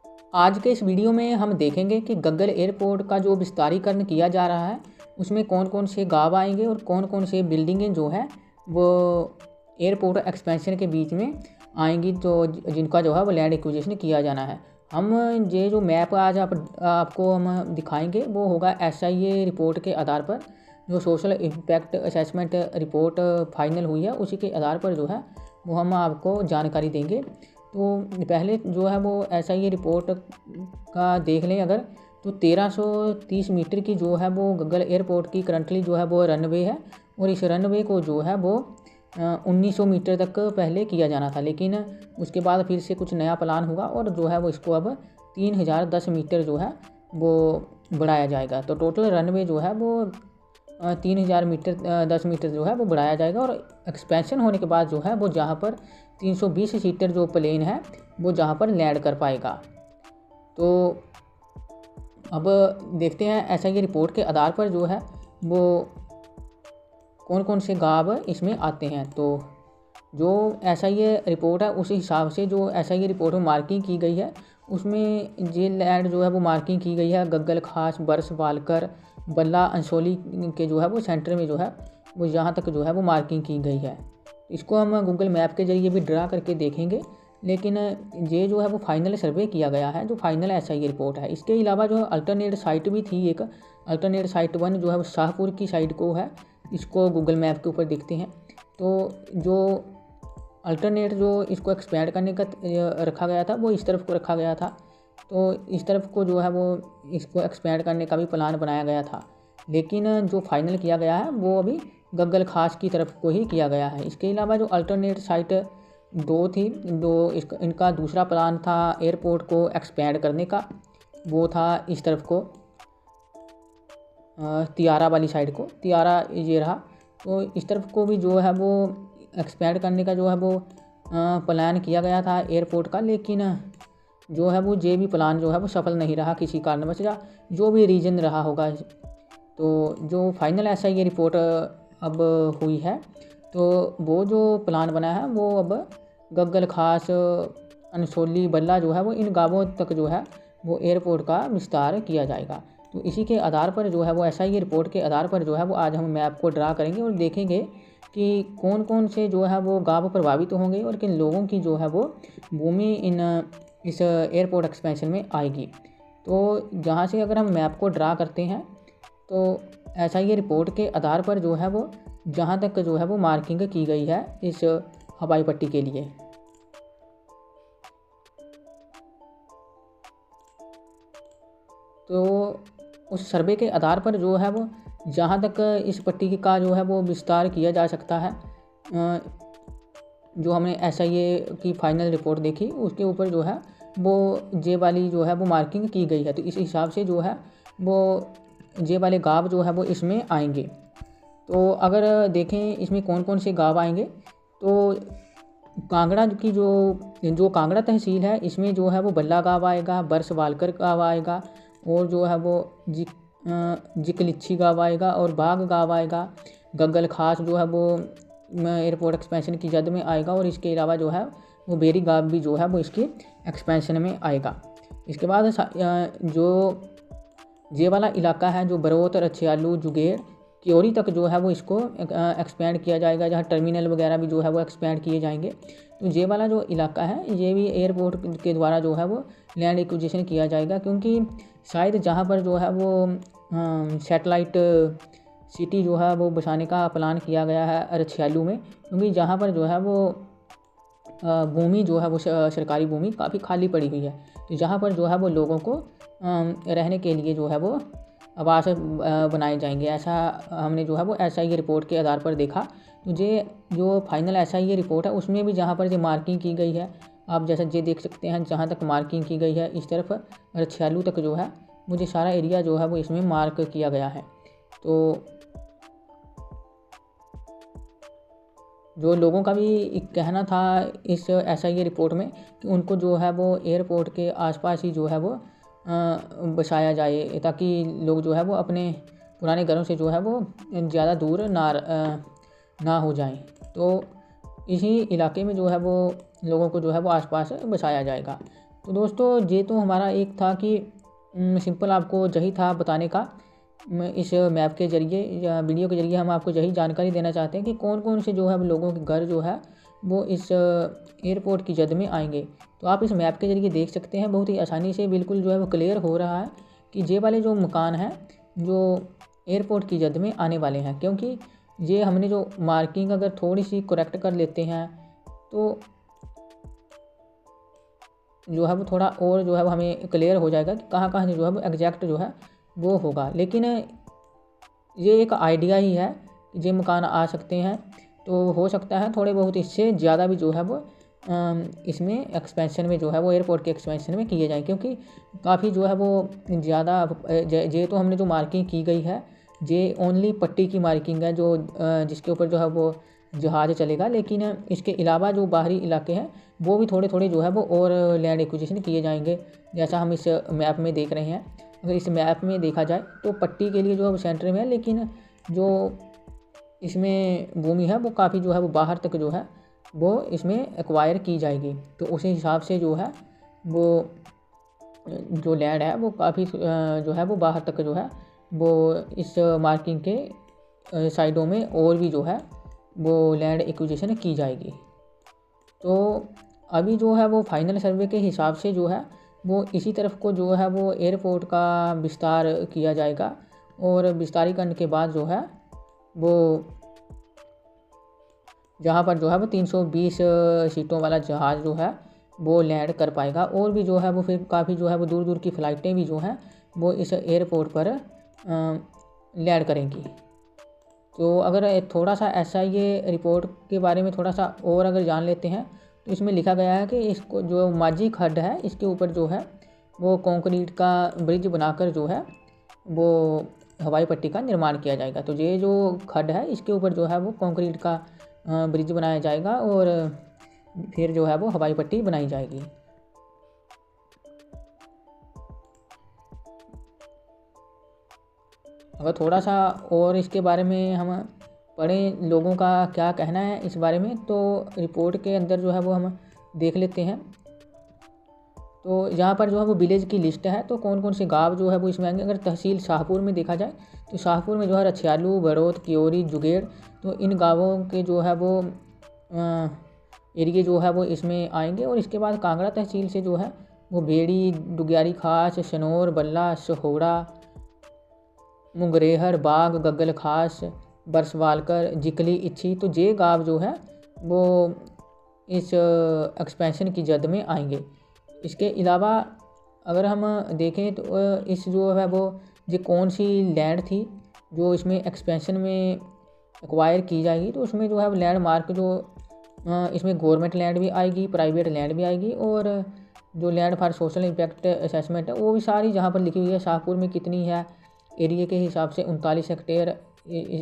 आज के इस वीडियो में हम देखेंगे कि गग्गल एयरपोर्ट का जो विस्तारीकरण किया जा रहा है उसमें कौन कौन से गाँव आएंगे और कौन कौन से बिल्डिंगें जो है वो एयरपोर्ट एक्सपेंशन के बीच में आएंगी, तो जिनका जो है वो लैंड एक्विजिशन किया जाना है। हम ये जो मैप आज आपको हम दिखाएंगे वो होगा SIA रिपोर्ट के आधार पर, जो social impact assessment report final हुई है उसी के आधार पर जो है वो हम आपको जानकारी देंगे। तो पहले जो है वो SIA रिपोर्ट का देख लें अगर, तो 1330 मीटर की जो है वो गग्गल एयरपोर्ट की करंटली जो है वो रनवे है, और इस रनवे को जो है वो 1900 मीटर तक पहले किया जाना था, लेकिन उसके बाद फिर से कुछ नया प्लान होगा और जो है वो इसको अब 3010 मीटर जो है वो बढ़ाया जाएगा। तो टोटल रनवे जो है वो 3000 मीटर 10 मीटर जो है वो बढ़ाया जाएगा, और एक्सपेंशन होने के बाद जो है वो जहाँ पर 320 सीटर जो प्लेन है वो जहाँ पर लैंड कर पाएगा। तो अब देखते हैं SIA रिपोर्ट के आधार पर जो है वो कौन कौन से गाँव इसमें आते हैं। तो जो SIA रिपोर्ट है उस हिसाब से जो SIA रिपोर्ट में मार्किंग की गई है उसमें ये लैंड जो है वो मार्किंग की गई है गग्गल, खास, बरस, बालकर, बल्ला, अंसोली के जो है वो सेंटर में जो है वो यहाँ तक जो है वो मार्किंग की गई है। इसको हम गूगल मैप के ज़रिए भी ड्रा करके देखेंगे, लेकिन ये जो है वो फाइनल सर्वे किया गया है, जो फाइनल SIA रिपोर्ट है। इसके अलावा जो अल्टरनेट साइट भी थी, एक अल्टरनेट साइट 1 जो है वो शाहपुर की साइड को है, इसको गूगल मैप के ऊपर देखते हैं। तो जो अल्टरनेट जो इसको एक्सपेंड करने का रखा गया था वो इस तरफ को रखा गया था, तो इस तरफ को जो है वो इसको एक्सपेंड करने का भी प्लान बनाया गया था, लेकिन जो फाइनल किया गया है वो अभी गग्गल खास की तरफ को ही किया गया है। इसके अलावा जो अल्टरनेट साइट 2 थी, इनका दूसरा प्लान था एयरपोर्ट को एक्सपेंड करने का, वो था इस तरफ को तियारा वाली साइड को, तियारा ये रहा। तो इस तरफ को भी जो है वो एक्सपेंड करने का जो है वो प्लान किया गया था एयरपोर्ट का, लेकिन जो है वो ये भी प्लान जो है वो सफल नहीं रहा किसी कारणवश, या जो भी रीज़न रहा होगा। तो जो फाइनल SIA रिपोर्ट अब हुई है तो वो जो प्लान बना है वो अब गग्गल, खास, अनसोली, बल्ला जो है वो इन गाँवों तक जो है वो एयरपोर्ट का विस्तार किया जाएगा। तो इसी के आधार पर जो है वो SIA रिपोर्ट के आधार पर जो है वो आज हम मैप को ड्रा करेंगे और देखेंगे कि कौन कौन से जो है वो गाँव प्रभावित होंगे और किन लोगों की जो है वो भूमि इस एयरपोर्ट एक्सपेंशन में आएगी। तो जहाँ से अगर हम मैप को ड्रा करते हैं तो SIA रिपोर्ट के आधार पर जो है वो जहाँ तक जो है वो मार्किंग की गई है इस हवाई पट्टी के लिए। तो उस सर्वे के आधार पर जो है वो जहाँ तक इस पट्टी का जो है वो विस्तार किया जा सकता है, जो हमने SIA की फाइनल रिपोर्ट देखी उसके ऊपर जो है वो जे वाली जो है वो मार्किंग की गई है। तो इस हिसाब से जो है वो जे वाले गाँव जो है वो इसमें आएंगे। तो अगर देखें इसमें कौन कौन से गाँव आएंगे, तो कांगड़ा की जो कांगड़ा तहसील है इसमें जो है वो बल्ला गाँव आएगा, बरस, बालकर गाँव आएगा, और जो है वो जिकलिच्छी गाँव आएगा, और बाग गाँव आएगा। गग्गल खास जो है वो एयरपोर्ट एक्सपेंशन की जद में आएगा, और इसके अलावा जो है वो बेरी गाँव भी जो है वो इसकी एक्सपेंशन में आएगा। इसके बाद जो ये वाला इलाका है जो बरोत, रछियालू, जुगेड़, क्योरी तक जो है वो इसको एक्सपेंड किया जाएगा, जहाँ टर्मिनल वगैरह भी जो है वो एक्सपेंड किए जाएंगे। तो ये वाला जो इलाका है ये भी एयरपोर्ट के द्वारा जो है वो लैंड एक्विजिशन किया जाएगा, क्योंकि शायद जहाँ पर जो है वो सैटेलाइट सिटी जो है वो बसाने का प्लान किया गया है रछियालू में, क्योंकि जहाँ पर जो है वो भूमि जो है वो सरकारी भूमि काफ़ी खाली पड़ी हुई है। तो जहाँ पर जो है वो लोगों को रहने के लिए जो है वो आवास बनाए जाएंगे, ऐसा हमने जो है वो SIA रिपोर्ट के आधार पर देखा। तो ये जो फाइनल SIA रिपोर्ट है उसमें भी जहाँ पर ये मार्किंग की गई है, आप जैसा ये देख सकते हैं जहाँ तक मार्किंग की गई है इस तरफ रछियालू तक जो है मुझे सारा एरिया जो है वो इसमें मार्क किया गया है। तो जो लोगों का भी एक कहना था इस SIA रिपोर्ट में कि उनको जो है वो एयरपोर्ट के आसपास ही जो है वो बसाया जाए, ताकि लोग जो है वो अपने पुराने घरों से जो है वो ज़्यादा दूर ना हो जाएं। तो इसी इलाके में जो है वो लोगों को जो है वो आसपास बसाया जाएगा। तो दोस्तों ये तो हमारा एक था कि सिंपल आपको यही था बताने का। इस मैप के ज़रिए या वीडियो के ज़रिए हम आपको यही जानकारी देना चाहते हैं कि कौन कौन से जो है लोगों के घर जो है वो इस एयरपोर्ट की जद में आएंगे। तो आप इस मैप के ज़रिए देख सकते हैं, बहुत ही आसानी से बिल्कुल जो है वो क्लियर हो रहा है कि ये वाले जो मकान हैं जो एयरपोर्ट की जद में आने वाले हैं। क्योंकि ये हमने जो मार्किंग अगर थोड़ी सी करेक्ट कर लेते हैं तो जो है वो थोड़ा और जो है वो हमें क्लियर हो जाएगा कि कहाँ कहाँ जो है वो एग्जैक्ट जो है वो होगा। लेकिन ये एक आइडिया ही है कि ये मकान आ सकते हैं, तो हो सकता है थोड़े बहुत इससे ज़्यादा भी जो है वो इसमें एक्सपेंशन में जो है वो एयरपोर्ट के एक्सपेंशन में किए जाएँ। क्योंकि काफ़ी जो है वो ज़्यादा ये तो हमने जो मार्किंग की गई है ये ओनली पट्टी की मार्किंग है जो जिसके ऊपर जो है वो जहाज़ चलेगा। लेकिन इसके अलावा जो बाहरी इलाके हैं वो भी थोड़े थोड़े जो है वो और लैंड एक्विजिशन किए जाएंगे, जैसा हम इस मैप में देख रहे हैं। अगर इस मैप में देखा जाए तो पट्टी के लिए जो है वो सेंटर में है, लेकिन जो इसमें भूमि है वो काफ़ी जो है वो बाहर तक जो है वो इसमें एक्वायर की जाएगी। तो उसी हिसाब से जो है वो जो लैंड है वो काफ़ी जो है वो बाहर तक जो है वो इस मार्किंग के साइडों में और भी जो है वो लैंड एक्विजिशन की जाएगी। तो अभी जो है वो फाइनल सर्वे के हिसाब से जो है वो इसी तरफ को जो है वो एयरपोर्ट का विस्तार किया जाएगा, और विस्तारीकरण के बाद जो है वो जहाँ पर जो है वो 320 सीटों वाला जहाज़ जो है वो लैंड कर पाएगा। और भी जो है वो फिर काफ़ी जो है वो दूर दूर की फ़्लाइटें भी जो हैं वो इस एयरपोर्ट पर लैंड करेंगी। तो अगर थोड़ा सा ऐसा ये रिपोर्ट के बारे में थोड़ा सा और अगर जान लेते हैं तो इसमें लिखा गया है कि इसको जो माझी खड्ड है इसके ऊपर जो है वो कंक्रीट का ब्रिज बनाकर जो है वो हवाई पट्टी का निर्माण किया जाएगा। तो ये जो खड्ड है इसके ऊपर जो है वो कंक्रीट का ब्रिज बनाया जाएगा और फिर जो है वो हवाई पट्टी बनाई जाएगी। अगर थोड़ा सा और इसके बारे में हम पढ़ें लोगों का क्या कहना है इस बारे में, तो रिपोर्ट के अंदर जो है वो हम देख लेते हैं। तो यहाँ पर जो है वो विलेज की लिस्ट है, तो कौन कौन से गांव जो है वो इसमें आएंगे। अगर तहसील शाहपुर में देखा जाए तो शाहपुर में जो है रछियालू, बड़ौत, कियोरी, जुगेड़, तो इन गाँवों के जो है वो एरिए जो है वो इसमें आएंगे। और इसके बाद कांगड़ा तहसील से जो है वो बेड़ी, डुग्यारी खास, शनौर, बल्ला, सहोड़ा, मुंगरेहर, बाग, गग्गल खास, बरसवालकर, जिकली, इच्छी, तो ये गाँव जो है वो इस एक्सपेंशन की जद में आएंगे। इसके अलावा अगर हम देखें तो इस जो है वो ये कौन सी लैंड थी जो इसमें एक्सपेंशन में एक्वायर की जाएगी, तो उसमें जो है वो लैंड मार्क जो इसमें गवर्नमेंट लैंड भी आएगी, प्राइवेट लैंड भी आएगी, और जो land for social impact assessment है वो भी सारी जहाँ पर लिखी हुई है। शाहपुर में कितनी है एरिया के हिसाब से 39 हेक्टेयर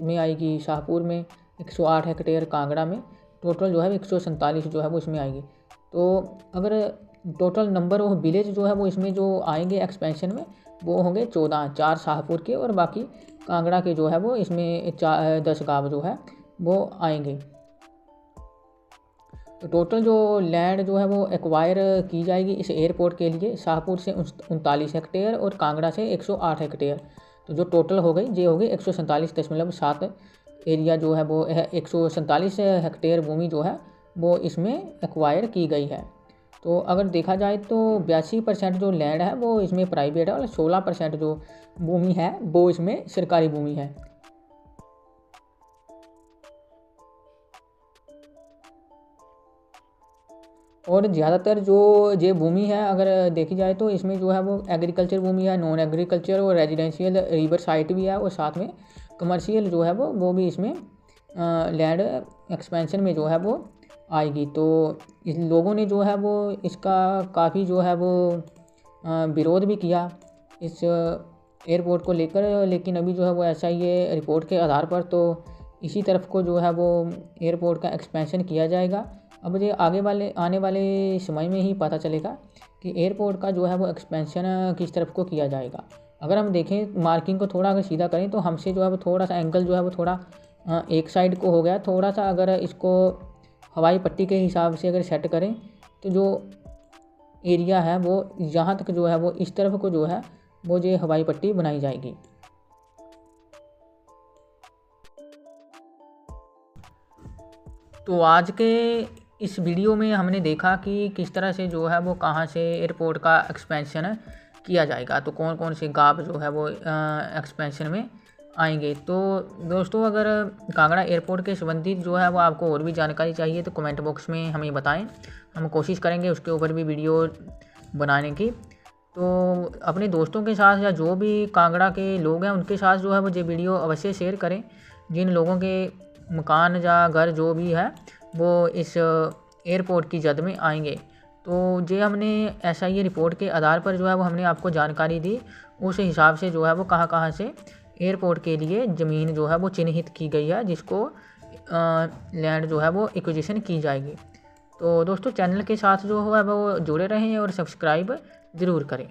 में आएगी, शाहपुर में 108 हेक्टेयर, कांगड़ा में टोटल जो है 147 जो है वो इसमें आएगी। तो अगर टोटल नंबर ऑफ विलेज जो है वो इसमें जो आएंगे एक्सपेंशन में वो होंगे 14, 4 शाहपुर के और बाकी कांगड़ा के जो है वो इसमें 10 गाँव जो है वो आएंगे। तो टोटल जो लैंड जो है वो एक्वायर की जाएगी इस एयरपोर्ट के लिए, शाहपुर से 39 हेक्टेयर और कांगड़ा से 108 हेक्टेयर। तो जो टोटल हो गई ये होगी 147.7 एरिया जो है वो 147 हेक्टेयर भूमि जो है वो इसमें एक्वायर की गई है। तो अगर देखा जाए तो 82% जो लैंड है वो इसमें प्राइवेट है और 16% जो भूमि है वो इसमें सरकारी भूमि है। और ज़्यादातर जो ये भूमि है अगर देखी जाए तो इसमें जो है वो एग्रीकल्चर भूमि है, नॉन एग्रीकल्चर और रेजिडेंशियल रिवर साइट भी है, और साथ में कमर्शियल जो है वो भी इसमें लैंड एक्सपेंशन में जो है वो आएगी। तो इस लोगों ने जो है वो इसका काफ़ी जो है वो विरोध भी किया इस एयरपोर्ट को लेकर, लेकिन अभी जो है वो ऐसा ही है रिपोर्ट के आधार पर तो इसी तरफ को जो है वो एयरपोर्ट का एक्सपेंशन किया जाएगा। अब ये आने वाले समय में ही पता चलेगा कि एयरपोर्ट का जो है वो एक्सपेंशन किस तरफ को किया जाएगा। अगर हम देखें मार्किंग को थोड़ा अगर सीधा करें तो हमसे जो है वो थोड़ा सा एंगल जो है वो थोड़ा एक साइड को हो गया थोड़ा सा। अगर इसको हवाई पट्टी के हिसाब से अगर सेट करें तो जो एरिया है वो यहाँ तक जो है वो इस तरफ को जो है वो ये हवाई पट्टी बनाई जाएगी। तो आज के इस वीडियो में हमने देखा कि किस तरह से जो है वो कहाँ से एयरपोर्ट का एक्सपेंशन किया जाएगा, तो कौन कौन से गाँव जो है वो एक्सपेंशन में आएंगे। तो दोस्तों अगर कांगड़ा एयरपोर्ट के संबंधित जो है वो आपको और भी जानकारी चाहिए तो कमेंट बॉक्स में हमें बताएं, हम कोशिश करेंगे उसके ऊपर भी वीडियो बनाने की। तो अपने दोस्तों के साथ या जो भी कांगड़ा के लोग हैं उनके साथ जो है वो ये वीडियो अवश्य शेयर करें। जिन लोगों के मकान या घर जो भी है वो इस एयरपोर्ट की जद में आएंगे। तो ये हमने SIA रिपोर्ट के आधार पर जो है वो हमने आपको जानकारी दी, उस हिसाब से जो है वो कहाँ कहाँ से एयरपोर्ट के लिए ज़मीन जो है वो चिन्हित की गई है, जिसको लैंड जो है वो एक्विजिशन की जाएगी। तो दोस्तों चैनल के साथ जो है वो जुड़े रहें और सब्सक्राइब ज़रूर करें।